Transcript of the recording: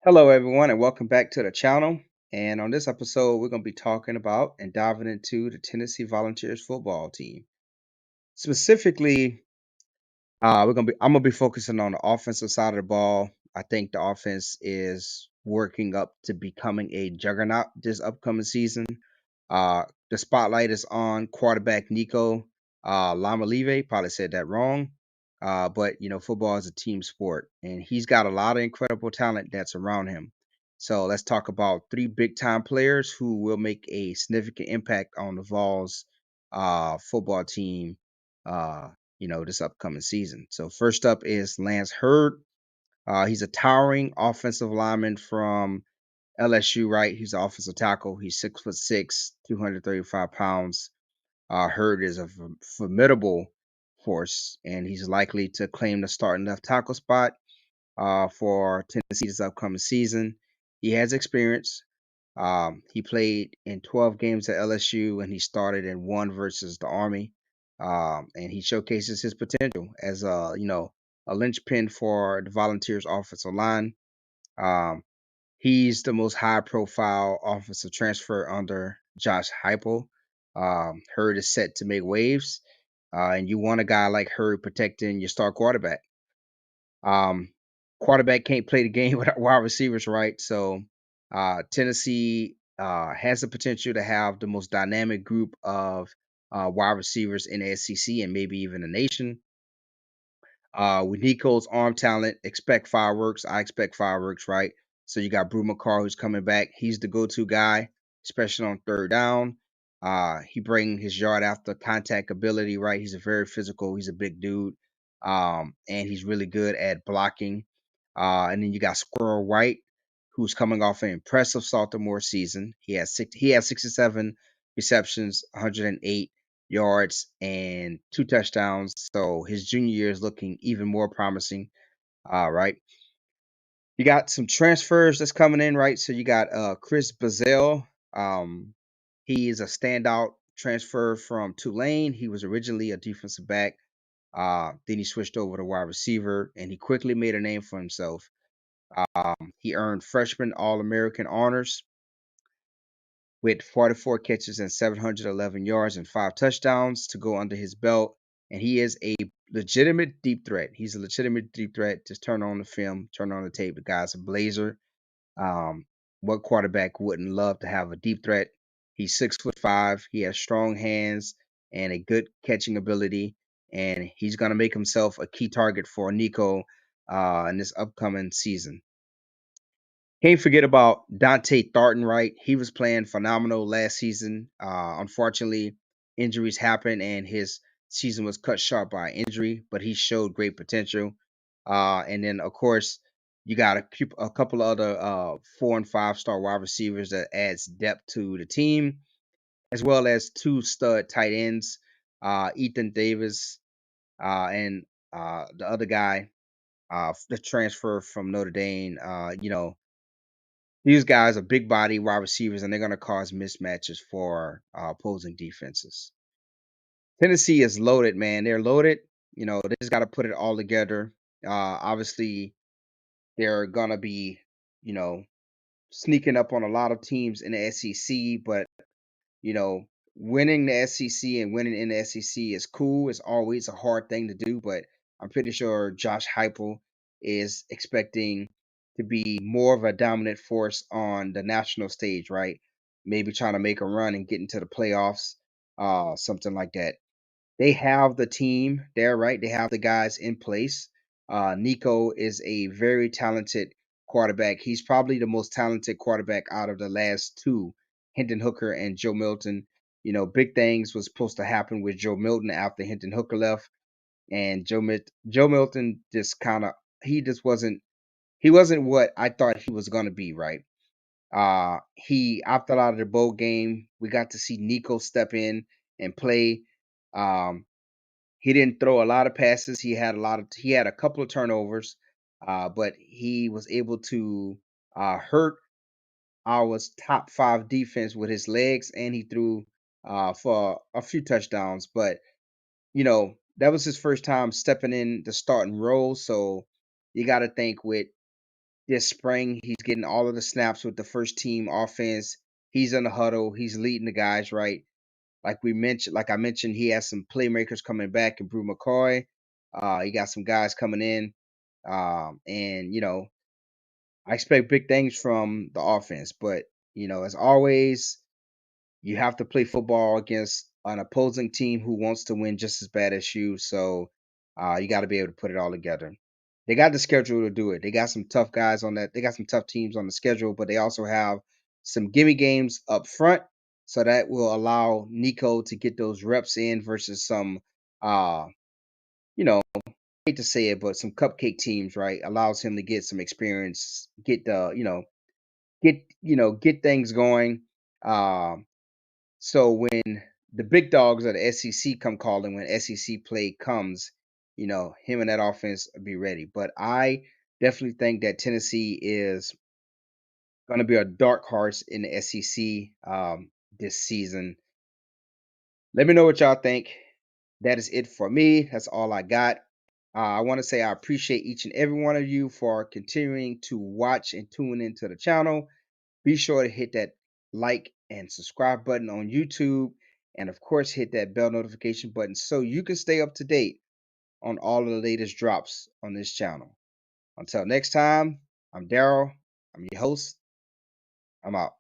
Hello, everyone, and welcome back to the channel. And on this episode, we're going to be talking about and diving into the Tennessee Volunteers football team. Specifically, I'm gonna be focusing on the offensive side of the ball. I think the offense is working up to becoming a juggernaut this upcoming season. The spotlight is on quarterback Nico Iamaleava. Probably said that wrong. But football is a team sport, and he's got a lot of incredible talent that's around him. So let's talk about three big time players who will make a significant impact on the Vols football team uh, this upcoming season. So first up is Lance Hurd. He's a towering offensive lineman from LSU, right? He's an offensive tackle. He's 6'6", 235 pounds. Hurd is a formidable force, and he's likely to claim the starting left tackle spot for Tennessee this upcoming season. He has experience. He played in 12 games at LSU, and he started in one versus the Army. And he showcases his potential as a linchpin for the Volunteers offensive line. Um, he's the most high-profile offensive transfer under Josh Heupel. Hurd is set to make waves, and you want a guy like Hurd protecting your star quarterback. Um, Quarterback can't play the game without wide receivers, right? So Tennessee has the potential to have the most dynamic group of wide receivers in the SEC and maybe even the nation. With Nico's arm talent, expect fireworks. I expect fireworks, right? So you got Brew McCall who's coming back. He's the go-to guy, especially on third down. He bring his yard after contact ability, right? He's a very physical. He's a big dude, and he's really good at blocking. And then you got Squirrel White, who's coming off an impressive sophomore season. He has 67 receptions, 108 yards and two touchdowns. So his junior year is looking even more promising. Right. You got some transfers that's coming in, right? So you got Chris Bazell. Um, he is a standout transfer from Tulane. He was originally a defensive back. Then he switched over to wide receiver, and he quickly made a name for himself. He earned freshman All American honors with 44 catches and 711 yards and five touchdowns to go under his belt. And he is a legitimate deep threat. He's a legitimate deep threat. Just turn on the film, turn on the tape. The guy's a blazer. Um, what quarterback wouldn't love to have a deep threat? He's 6'5". He has strong hands and a good catching ability. And he's going to make himself a key target for Nico in this upcoming season. Can't forget about Dante Thornton, right? He was playing phenomenal last season. Unfortunately, injuries happened and his season was cut short by injury, but he showed great potential. And then, of course, you got a couple of other 4 and 5 star wide receivers that adds depth to the team, as well as two stud tight ends, Ethan Davis and the other guy, the transfer from Notre Dame. These guys are big body wide receivers, and they're going to cause mismatches for opposing defenses. Tennessee is loaded, man. They're loaded. They just got to put it all together. Obviously, they're going to be, you know, sneaking up on a lot of teams in the SEC, but, you know, winning the SEC and winning in the SEC is cool. It's always a hard thing to do, but I'm pretty sure Josh Heupel is expecting to be more of a dominant force on the national stage, right? Maybe trying to make a run and get into the playoffs, something like that. They have the team there, right? They have the guys in place. Nico is a very talented quarterback. He's probably the most talented quarterback out of the last two, Hendon Hooker and Joe Milton. Big things was supposed to happen with Joe Milton after Hendon Hooker left, and Joe Milton just kind of he wasn't what I thought he was gonna be, right? He opted out of the bowl game. We got to see Nico step in and play. Um, he didn't throw a lot of passes. He had a couple of turnovers, but he was able to hurt our top five defense with his legs, and he threw for a few touchdowns. But that was his first time stepping in the starting role, so you got to think with this spring. He's getting all of the snaps with the first team offense. He's in the huddle. He's leading the guys, right? Like I mentioned, he has some playmakers coming back in Brew McCoy. He got some guys coming in. And I expect big things from the offense, but as always, you have to play football against an opposing team who wants to win just as bad as you. So you got to be able to put it all together. They got the schedule to do it. They got some tough guys on that. They got some tough teams on the schedule, but they also have some gimme games up front. So that will allow Nico to get those reps in versus some, you know, I hate to say it, but some cupcake teams, right? Allows him to get some experience, get the, get things going. Um, so when the big dogs of the SEC come calling, when SEC play comes, him and that offense will be ready. But I definitely think that Tennessee is going to be a dark horse in the SEC this season. Let me know what y'all think. That is it for me. That's all I got. I want to say I appreciate each and every one of you for continuing to watch and tune into the channel. Be sure to hit that like and subscribe button on YouTube. And of course, hit that bell notification button so you can stay up to date on all of the latest drops on this channel. Until next time, I'm Daryl. I'm your host. I'm out.